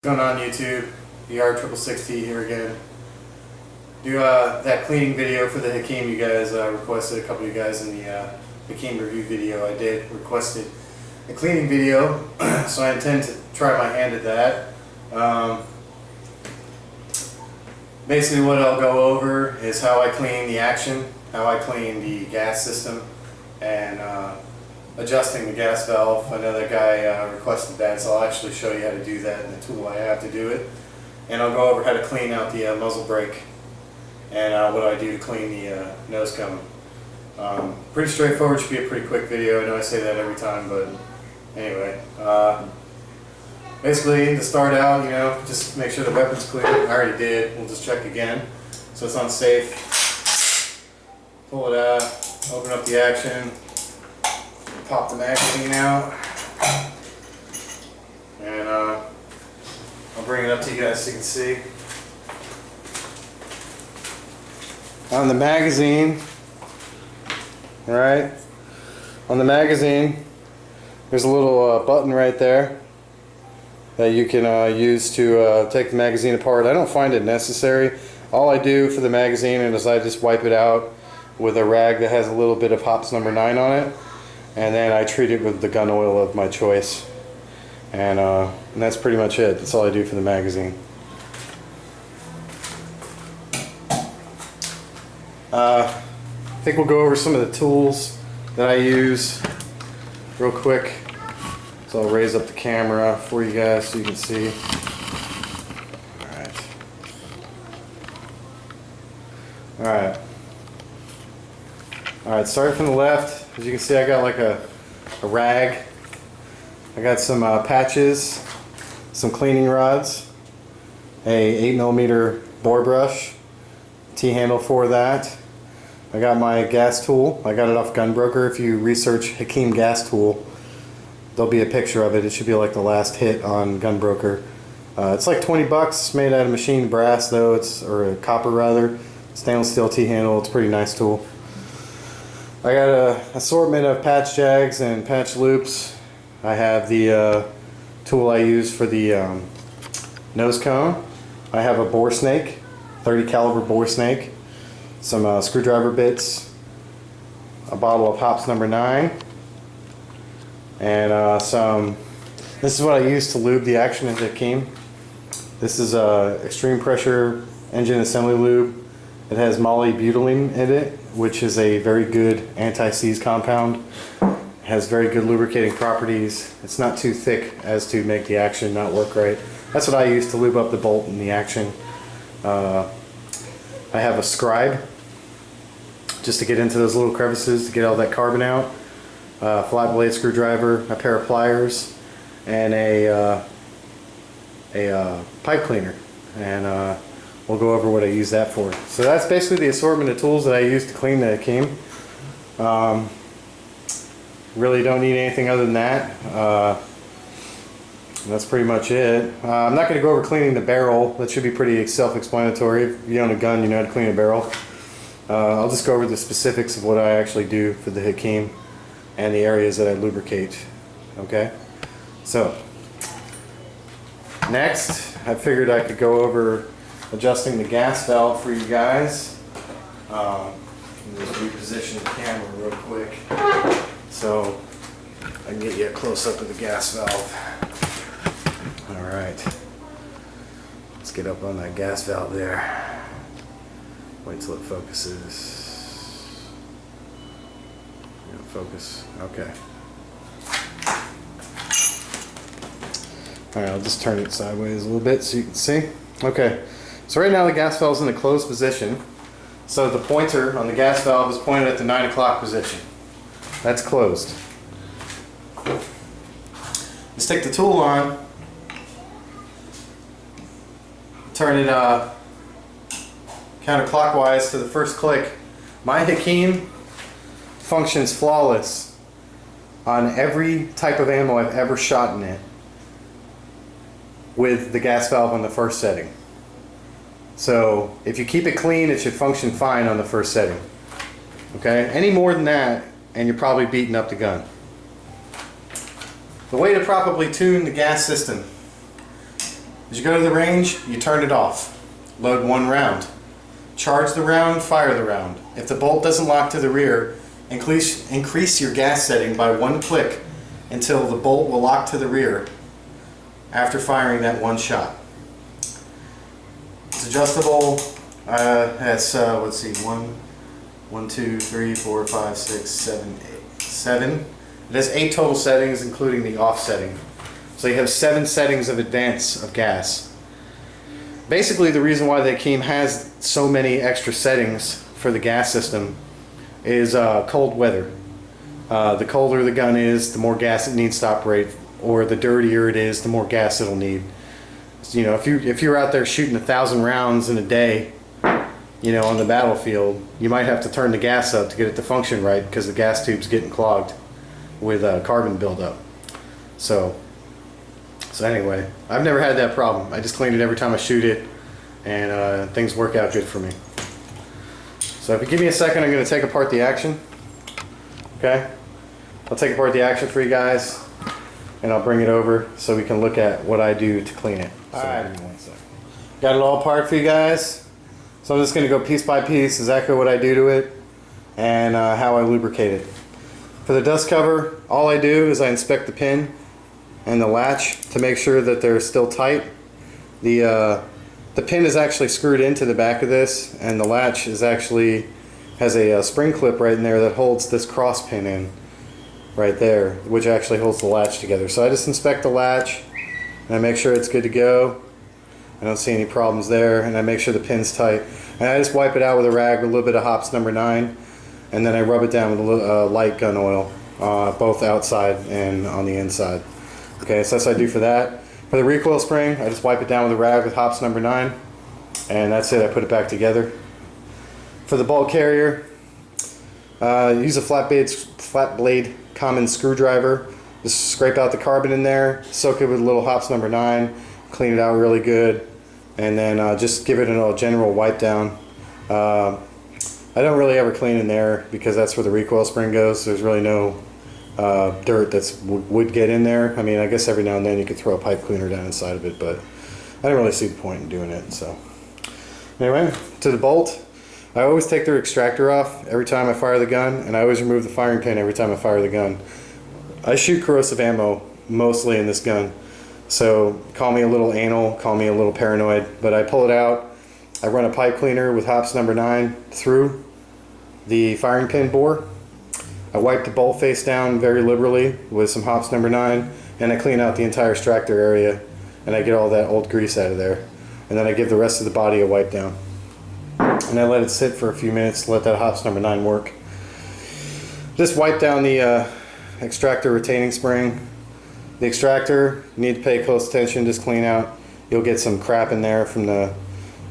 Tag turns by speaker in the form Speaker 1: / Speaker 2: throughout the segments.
Speaker 1: Going on YouTube, ER660 here again. Do that cleaning video for the Hakim you guys requested. A couple of you guys in the Hakim review video I did requested a cleaning video, so I intend to try my hand at that. Basically what I'll go over is how I clean the action, how I clean the gas system, and adjusting the gas valve. I know that guy requested that, so I'll actually show you how to do that and the tool I have to do it. And I'll go over how to clean out the muzzle brake and what I do to clean the nose cone. Pretty straightforward, should be a pretty quick video. I know I say that every time, but anyway. Basically, to start out, just make sure the weapon's clear. I already did. We'll just check again. So it's unsafe. Pull it out, open up the action, pop the magazine out, and I'll bring it up to you guys so you can see. On the magazine, right? On the magazine, there's a little button right there that you can use to take the magazine apart. I don't find it necessary. All I do for the magazine is I just wipe it out with a rag that has a little bit of hops number 9 on it, and then I treat it with the gun oil of my choice. And that's pretty much it. That's all I do for the magazine. I think we'll go over some of the tools that I use real quick. So I'll raise up the camera for you guys so you can see. Alright, starting from the left, as you can see I got like a rag. I got some patches, some cleaning rods, a 8mm bore brush, T-handle for that. I got my gas tool. I got it off Gunbroker. If you research Hakim gas tool, there'll be a picture of it. It should be like the last hit on Gunbroker. It's like 20 bucks. It's made out of machined brass though, or copper rather. Stainless steel T-handle. It's a pretty nice tool. I got an assortment of patch jags and patch loops. I have the tool I use for the nose cone. I have a bore snake, 30 caliber bore snake, some screwdriver bits, a bottle of hops number 9, and this is what I use to lube the action into Hakim. This is extreme pressure engine assembly lube. It has molybutylene in it, which is a very good anti-seize compound. It has very good lubricating properties. It's not too thick as to make the action not work right. That's what I use to lube up the bolt and the action. I have a scribe just to get into those little crevices to get all that carbon out. Flat blade screwdriver, a pair of pliers, and a pipe cleaner. And we'll go over what I use that for. So that's basically the assortment of tools that I use to clean the Hakim. Really don't need anything other than that. That's pretty much it. I'm not going to go over cleaning the barrel. That should be pretty self-explanatory. If you own a gun, you know how to clean a barrel. I'll just go over the specifics of what I actually do for the Hakim and the areas that I lubricate. Okay? So, next, I figured I could go over adjusting the gas valve for you guys. Let me just reposition the camera real quick so I can get you a close-up of the gas valve. Alright, let's get up on that gas valve there. Wait till it focuses. Focus, okay. Alright, I'll just turn it sideways a little bit so you can see. Okay, so right now the gas valve is in a closed position. So the pointer on the gas valve is pointed at the 9 o'clock position. That's closed. Let's take the tool on, turn it counterclockwise to the first click. My Hakim functions flawless on every type of ammo I've ever shot in it with the gas valve on the first setting. So if you keep it clean, it should function fine on the first setting. Okay? Any more than that, and you're probably beating up the gun. The way to properly tune the gas system As you go to the range, you turn it off. Load 1 round. Charge the round, fire the round. If the bolt doesn't lock to the rear, increase your gas setting by 1 click until the bolt will lock to the rear after firing that 1 shot. It's adjustable. Let's see, 1, 2, 3, 4, 5, 6, 7, 8, 7. It has 8 total settings, including the off setting. So you have 7 settings of advance of gas. Basically, the reason why the Hakim has so many extra settings for the gas system is cold weather. The colder the gun is, the more gas it needs to operate, or the dirtier it is, the more gas it'll need. You know, if you're out there shooting 1,000 rounds in a day, you know, on the battlefield, you might have to turn the gas up to get it to function right because the gas tube's getting clogged with carbon buildup. So anyway, I've never had that problem. I just clean it every time I shoot it, and things work out good for me. So if you give me a second, I'm going to take apart the action. Okay? I'll take apart the action for you guys, and I'll bring it over so we can look at what I do to clean it. So
Speaker 2: Alright.
Speaker 1: give me 1 second. Got it all apart for you guys. So I'm just going to go piece by piece, exactly what I do to it, and how I lubricate it. For the dust cover, all I do is I inspect the pin and the latch to make sure that they're still tight. The pin is actually screwed into the back of this, and the latch is actually has a spring clip right in there that holds this cross pin in right there, which actually holds the latch together. So I just inspect the latch and I make sure it's good to go. I don't see any problems there, and I make sure the pin's tight. And I just wipe it out with a rag with a little bit of Hops No. 9, and then I rub it down with a little, light gun oil, both outside and on the inside. Okay, so that's what I do for that. For the recoil spring, I just wipe it down with a rag with Hops No. 9, and that's it. I put it back together. For the bolt carrier, use a flat blade common screwdriver. Just scrape out the carbon in there, soak it with a little Hops No. 9, clean it out really good, and then just give it a general wipe down. I don't really ever clean in there because that's where the recoil spring goes. There's really no dirt that would get in there. I mean, I guess every now and then you could throw a pipe cleaner down inside of it, but I don't really see the point in doing it. So anyway, to the bolt, I always take their extractor off every time I fire the gun, and I always remove the firing pin every time I fire the gun. I shoot corrosive ammo mostly in this gun, so call me a little anal, call me a little paranoid, but I pull it out, I run a pipe cleaner with Hops No. 9 through the firing pin bore. I wipe the bolt face down very liberally with some Hops No. 9, and I clean out the entire extractor area, and I get all that old grease out of there. And then I give the rest of the body a wipe down. And I let it sit for a few minutes to let that Hops No. 9 work. Just wipe down the extractor retaining spring. The extractor, you need to pay close attention, just clean out. You'll get some crap in there from the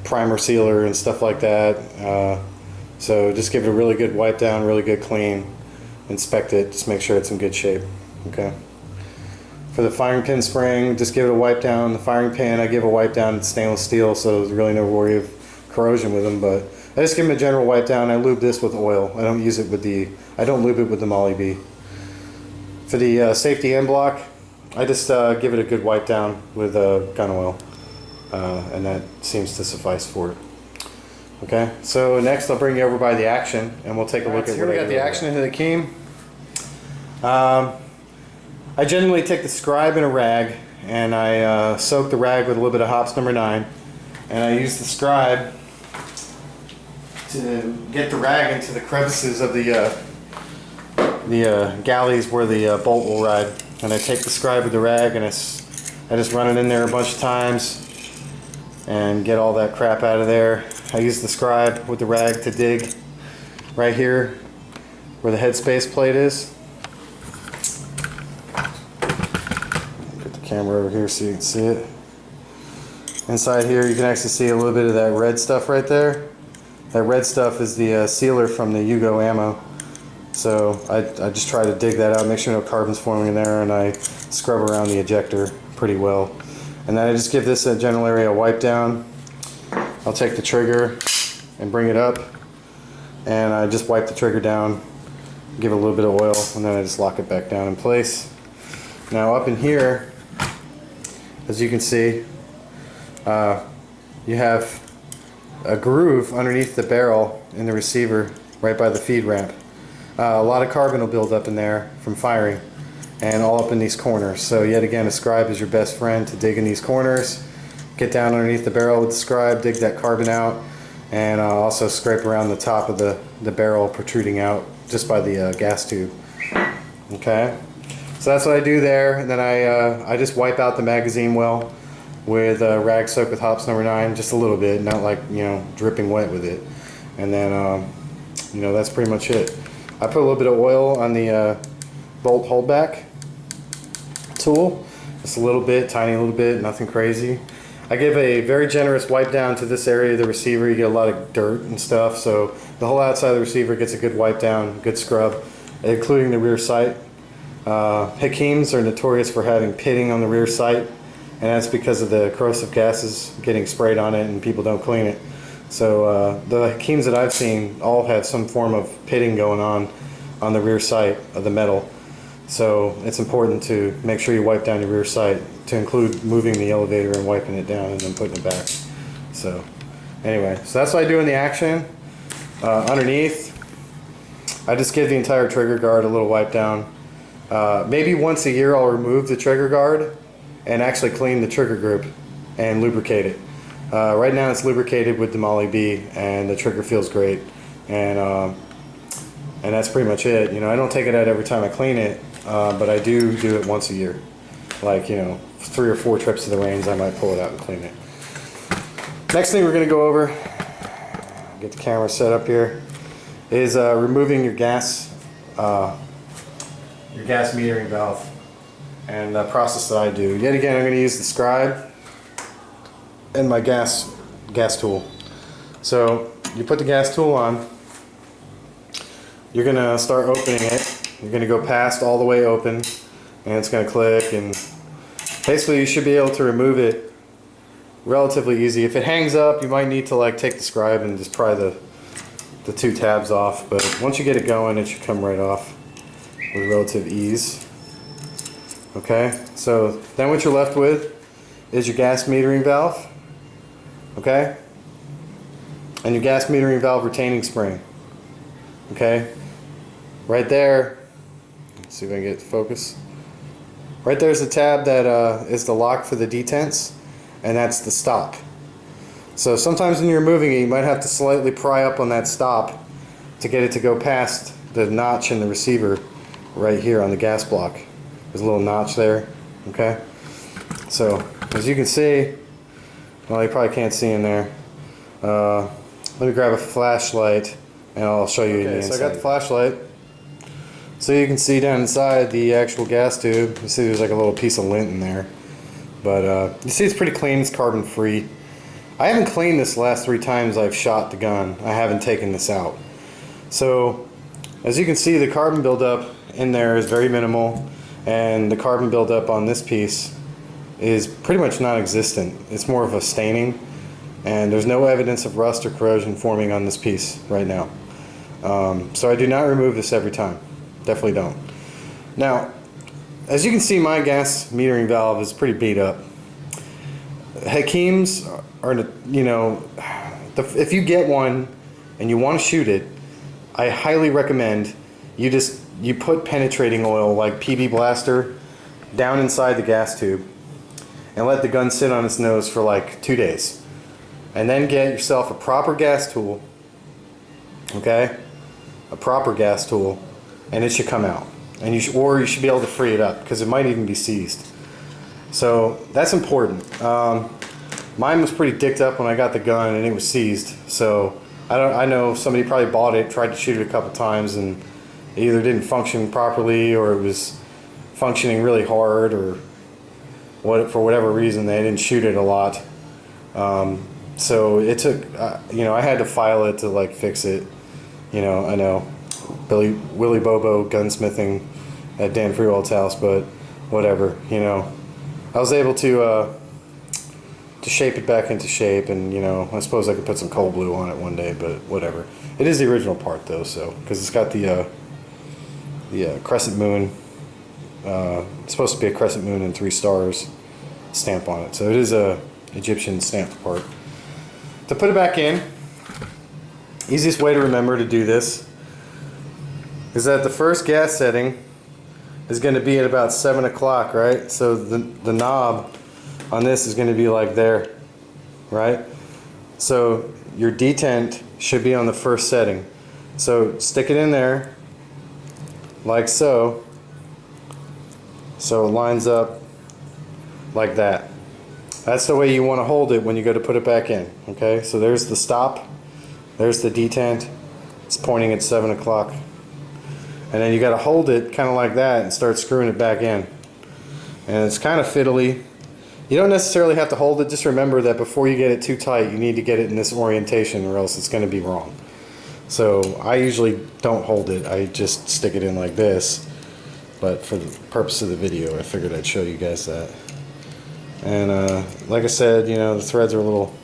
Speaker 1: primer sealer and stuff like that. So just give it a really good wipe down, really good clean. Inspect it, just make sure it's in good shape. Okay. For the firing pin spring, just give it a wipe down. The firing pin, I give a wipe down. It's stainless steel, so there's really no worry of corrosion with them. But I just give them a general wipe down. I lube this with oil. I don't use it with I don't lube it with the Molly B. For the safety end block, I just give it a good wipe down with gun oil, and that seems to suffice for it. Okay, so next I'll bring you over by the action, and we'll take a look at here. We got the action into the Hakim. I generally take the scribe in a rag, and I soak the rag with a little bit of Hops No. 9, and I use the scribe to get the rag into the crevices of the galleys where the bolt will ride. And I take the scribe with the rag, and I just run it in there a bunch of times and get all that crap out of there. I use the scribe with the rag to dig right here where the headspace plate is. Put the camera over here so you can see it. Inside here you can actually see a little bit of that red stuff right there. That red stuff is the sealer from the Yugo ammo. So I just try to dig that out, make sure no carbon's forming in there, and I scrub around the ejector pretty well. And then I just give this a general area wipe down. I'll take the trigger and bring it up, and I just wipe the trigger down, give it a little bit of oil, and then I just lock it back down in place. Now up in here, as you can see, you have a groove underneath the barrel in the receiver right by the feed ramp. A lot of carbon will build up in there from firing and all up in these corners. So yet again, a scribe is your best friend to dig in these corners. Get down underneath the barrel with the scribe, dig that carbon out, and also scrape around the top of the barrel protruding out just by the gas tube. Okay, so that's what I do there. And then I just wipe out the magazine well with rag soaked with hops number 9, just a little bit, not like, you know, dripping wet with it. And then you know, that's pretty much it. I put a little bit of oil on the bolt holdback tool, just a little bit, tiny little bit, nothing crazy. I give a very generous wipe down to this area of the receiver. You get a lot of dirt and stuff, so the whole outside of the receiver gets a good wipe down, good scrub, including the rear sight. Hakims are notorious for having pitting on the rear sight, and that's because of the corrosive gases getting sprayed on it and people don't clean it. So the Hakims that I've seen all have some form of pitting going on the rear sight of the metal. So it's important to make sure you wipe down your rear sight, to include moving the elevator and wiping it down and then putting it back. So anyway, so that's what I do in the action. Underneath, I just give the entire trigger guard a little wipe down. Maybe once a year I'll remove the trigger guard and actually clean the trigger group and lubricate it. Right now it's lubricated with the Molly B and the trigger feels great. And that's pretty much it. You know, I don't take it out every time I clean it, but I do it once a year. Like, you know, 3 or 4 trips to the range, I might pull it out and clean it. Next thing we're going to go over, get the camera set up here, is removing your gas metering valve, and the process that I do. Yet again, I'm going to use the scribe and my gas tool. So you put the gas tool on, you're going to start opening it. You're going to go past all the way open, and it's going to click, and basically you should be able to remove it relatively easy. If it hangs up, you might need to like take the scribe and just pry the 2 tabs off, but once you get it going, it should come right off with relative ease. Okay, so then what you're left with is your gas metering valve, okay, and your gas metering valve retaining spring. Okay, right there, let's see if I can get focus. Right there's the tab that is the lock for the detents, and that's the stop. So sometimes when you're moving it, you might have to slightly pry up on that stop to get it to go past the notch in the receiver right here on the gas block. There's a little notch there, okay? So as you can see, well, you probably can't see in there. Let me grab a flashlight and I'll show you. Okay, so I got the flashlight. So you can see down inside the actual gas tube, you see there's like a little piece of lint in there. But you see it's pretty clean, it's carbon free. I haven't cleaned this the last 3 times I've shot the gun. I haven't taken this out. So as you can see, the carbon buildup in there is very minimal, and the carbon buildup on this piece is pretty much non-existent. It's more of a staining, and there's no evidence of rust or corrosion forming on this piece right now. So I do not remove this every time. Definitely don't. Now, as you can see, my gas metering valve is pretty beat up. Hakims are, you know, if you get one and you want to shoot it, I highly recommend you put penetrating oil like PB Blaster down inside the gas tube and let the gun sit on its nose for like 2 days, and then get yourself a proper gas tool, okay, a proper gas tool, and it should come out, and you should be able to free it up because it might even be seized. So that's important. Mine was pretty dicked up when I got the gun and it was seized. So I know somebody probably bought it, tried to shoot it a couple times, and it either didn't function properly or it was functioning really hard, or for whatever reason they didn't shoot it a lot. So it took, you know, I had to file it to like fix it. You know, I know Willy Bobo gunsmithing at Dan Freewald's house, but whatever, you know. I was able to shape it back into shape, and you know, I suppose I could put some cold blue on it one day, but whatever. It is the original part though, so because it's got the crescent moon. It's supposed to be a crescent moon and 3 stars stamp on it, so it is Egyptian stamped part. To put it back in, easiest way to remember to do this is that the first gas setting is going to be at about 7 o'clock, right? So the knob on this is going to be like there, right? So your detent should be on the first setting. So stick it in there like so, so it lines up like that. That's the way you want to hold it when you go to put it back in. Okay, so there's the stop, there's the detent, it's pointing at 7 o'clock. And then you got to hold it kind of like that and start screwing it back in. And it's kind of fiddly. You don't necessarily have to hold it, just remember that before you get it too tight, you need to get it in this orientation or else it's going to be wrong. So I usually don't hold it, I just stick it in like this. But for the purpose of the video, I figured I'd show you guys that. And like I said, you know, the threads are a little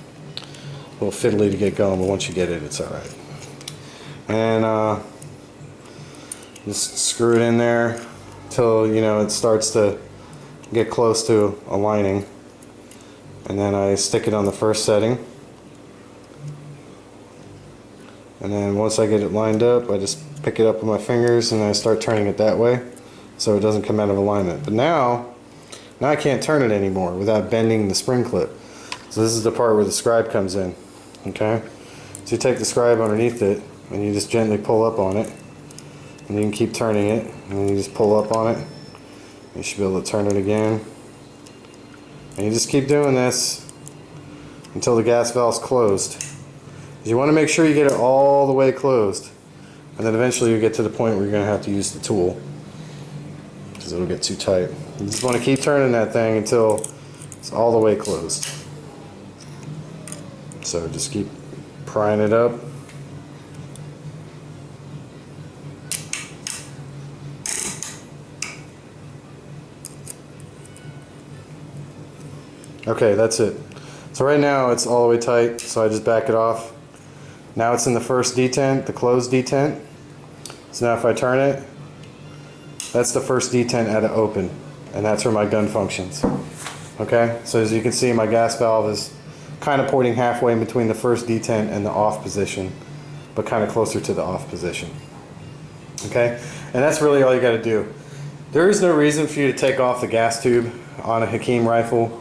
Speaker 1: fiddly to get going, but once you get it, it's alright. And just screw it in there until, you know, it starts to get close to aligning. And then I stick it on the first setting. And then once I get it lined up, I just pick it up with my fingers and I start turning it that way so it doesn't come out of alignment. But now I can't turn it anymore without bending the spring clip. So this is the part where the scribe comes in. Okay? So you take the scribe underneath it and you just gently pull up on it. And you can keep turning it, and then you just pull up on it. You should be able to turn it again. And you just keep doing this until the gas valve's closed. You want to make sure you get it all the way closed. And then eventually you get to the point where you're going to have to use the tool, because it'll get too tight. You just want to keep turning that thing until it's all the way closed. So just keep prying it up. Okay, that's it. So right now it's all the way tight, so I just back it off. Now it's in the first detent, the closed detent. So now if I turn it, that's the first detent at an open, and that's where my gun functions. Okay, so as you can see, my gas valve is kind of pointing halfway in between the first detent and the off position, but kind of closer to the off position. Okay, and that's really all you got to do. There is no reason for you to take off the gas tube on a Hakim rifle.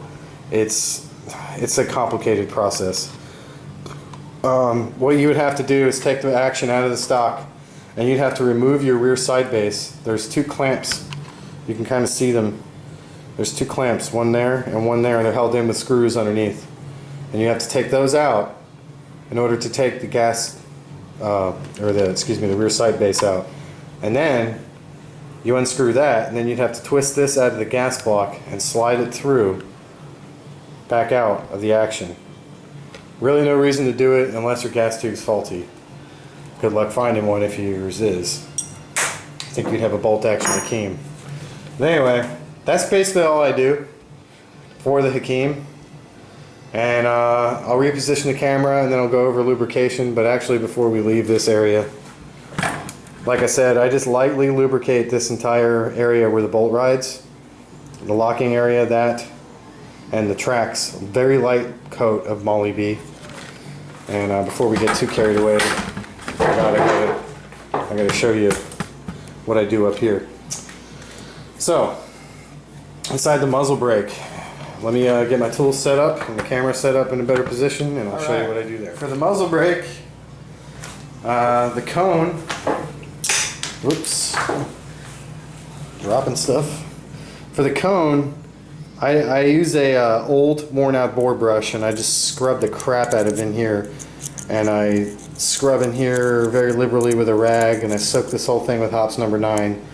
Speaker 1: It's a complicated process. What you would have to do is take the action out of the stock, and you'd have to remove your rear side base. There's two clamps. You can kind of see them. There's two clamps, one there and one there, and they're held in with screws underneath. And you have to take those out in order to take the the rear side base out. And then you unscrew that, and then you'd have to twist this out of the gas block and slide it through back out of the action. Really no reason to do it unless your gas tube's faulty. Good luck finding one if yours is. I think you'd have a bolt action Hakim. But anyway, that's basically all I do for the Hakim. And I'll reposition the camera and then I'll go over lubrication. But actually, before we leave this area, like I said, I just lightly lubricate this entire area where the bolt rides. The locking area, that, and the tracks. Very light coat of Molly B. And before we get too carried away, I gotta show you what I do up here. So, inside the muzzle brake, let me get my tools set up and the camera set up in a better position, and I'll show you what I do there. For the muzzle brake, the cone, whoops, dropping stuff. For the cone, I use a old worn out bore brush, and I just scrub the crap out of in here, and I scrub in here very liberally with a rag, and I soak this whole thing with hops number 9,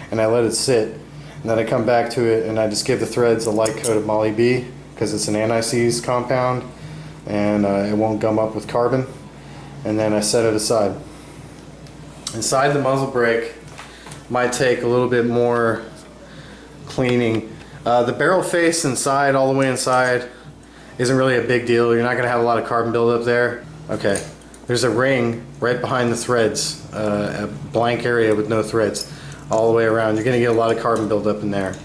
Speaker 1: and I let it sit, and then I come back to it and I just give the threads a light coat of Molly B, because it's an anti-seize compound and it won't gum up with carbon, and then I set it aside. Inside the muzzle brake might take a little bit more cleaning. The barrel face inside, all the way inside, isn't really a big deal. You're not going to have a lot of carbon buildup there. Okay, there's a ring right behind the threads, a blank area with no threads all the way around. You're going to get a lot of carbon buildup in there.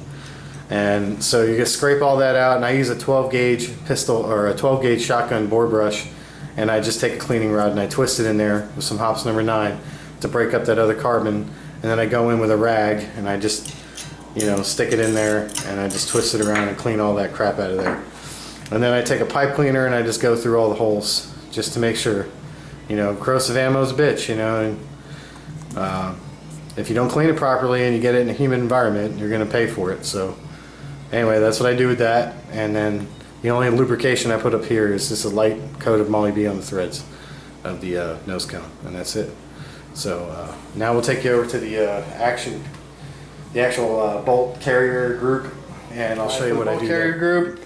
Speaker 1: And so you just scrape all that out, and I use a 12 gauge pistol or a 12 gauge shotgun bore brush, and I just take a cleaning rod and I twist it in there with some hops number 9 to break up that other carbon, and then I go in with a rag and I just, you know, stick it in there and I just twist it around and clean all that crap out of there. And then I take a pipe cleaner and I just go through all the holes just to make sure, you know, corrosive ammo's a bitch, you know, and if you don't clean it properly and you get it in a humid environment, you're going to pay for it. So anyway, that's what I do with that. And then the only lubrication I put up here is just a light coat of Molly B on the threads of the nose cone, and that's it. So now we'll take you over to the actual bolt carrier group, and I'll show you what I do. Carrier group,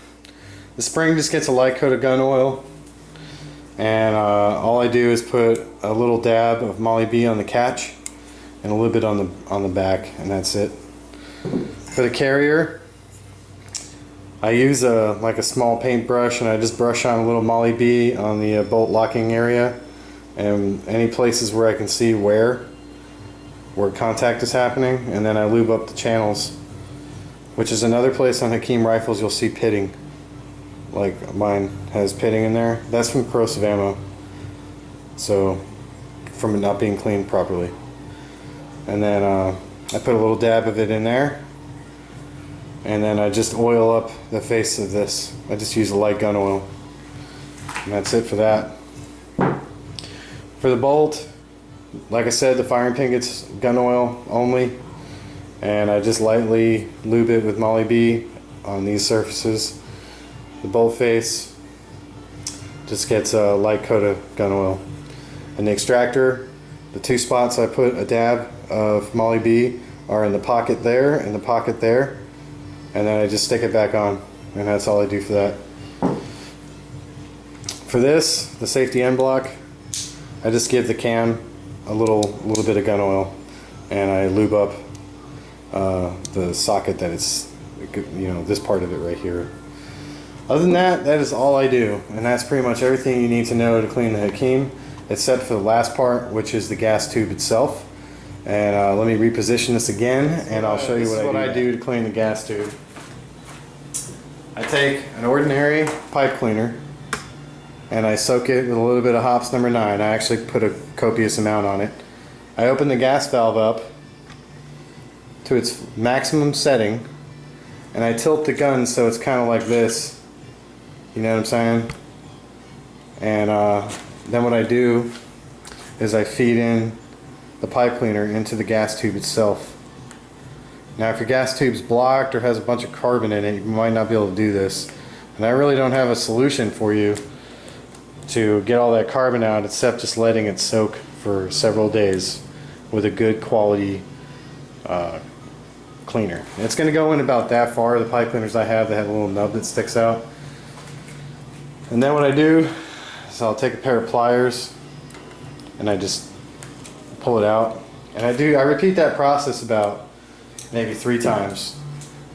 Speaker 1: the spring just gets a light coat of gun oil, and all I do is put a little dab of Molly B on the catch and a little bit on the back, and that's it. For the carrier, I use like a small paintbrush, and I just brush on a little Molly B on the bolt locking area and any places where I can see where contact is happening, and then I lube up the channels, which is another place on Hakim rifles you'll see pitting. Like mine has pitting in there. That's from corrosive ammo, so from it not being cleaned properly. And then I put a little dab of it in there, and then I just oil up the face of this. I just use a light gun oil, and that's it for that. For the bolt, like I said, the firing pin gets gun oil only, and I just lightly lube it with Molly B on these surfaces. The bolt face just gets a light coat of gun oil. And the extractor, the 2 spots I put a dab of Molly B are in the pocket there and the pocket there, and then I just stick it back on, and that's all I do for that. For this, the safety end block, I just give the cam a little bit of gun oil, and I lube up the socket that it's, you know, this part of it right here. Other than that, that is all I do, and that's pretty much everything you need to know to clean the Hakim, except for the last part, which is the gas tube itself. And let me reposition this again, and I'll show you what I do to clean the gas tube. I take an ordinary pipe cleaner and I soak it with a little bit of hops number 9. I actually put a copious amount on it. I open the gas valve up to its maximum setting, and I tilt the gun so it's kind of like this. You know what I'm saying? And then what I do is I feed in the pipe cleaner into the gas tube itself. Now if your gas tube's blocked or has a bunch of carbon in it, you might not be able to do this. And I really don't have a solution for you to get all that carbon out except just letting it soak for several days with a good quality cleaner. It's going to go in about that far. The pipe cleaners I have, they have a little nub that sticks out. And then what I do is I'll take a pair of pliers and I just pull it out, and I repeat that process about maybe 3 times.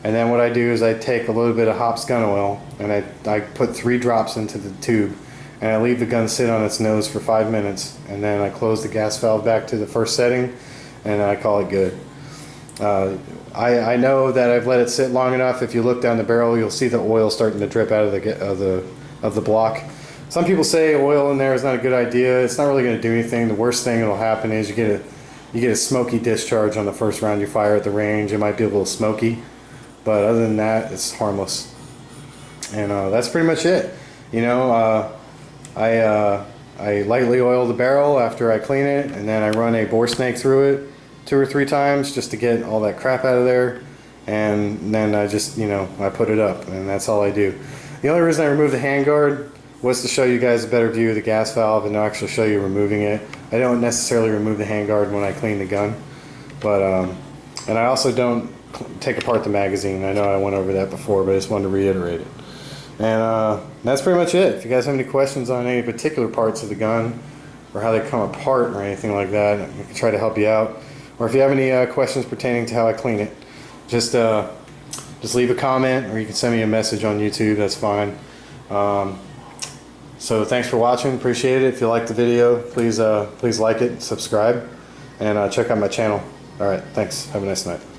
Speaker 1: And then what I do is I take a little bit of hops gun oil and I put 3 drops into the tube, and I leave the gun sit on its nose for 5 minutes, and then I close the gas valve back to the first setting, and I call it good. I know that I've let it sit long enough. If you look down the barrel, you'll see the oil starting to drip out of the block. Some people say oil in there is not a good idea. It's not really going to do anything. The worst thing that'll happen is you get a smoky discharge on the first round you fire at the range. It might be a little smoky, but other than that, it's harmless. And that's pretty much it. You know, I lightly oil the barrel after I clean it, and then I run a bore snake through it 2 or 3 times just to get all that crap out of there, and then I just, you know, I put it up, and that's all I do. The only reason I removed the handguard was to show you guys a better view of the gas valve and to actually show you removing it. I don't necessarily remove the handguard when I clean the gun, but and I also don't take apart the magazine. I know I went over that before, but I just wanted to reiterate it. And that's pretty much it. If you guys have any questions on any particular parts of the gun or how they come apart or anything like that, I can try to help you out. Or if you have any questions pertaining to how I clean it, just leave a comment, or you can send me a message on YouTube. That's fine. So thanks for watching. Appreciate it. If you liked the video, please like it, subscribe, and check out my channel. All right, thanks. Have a nice night.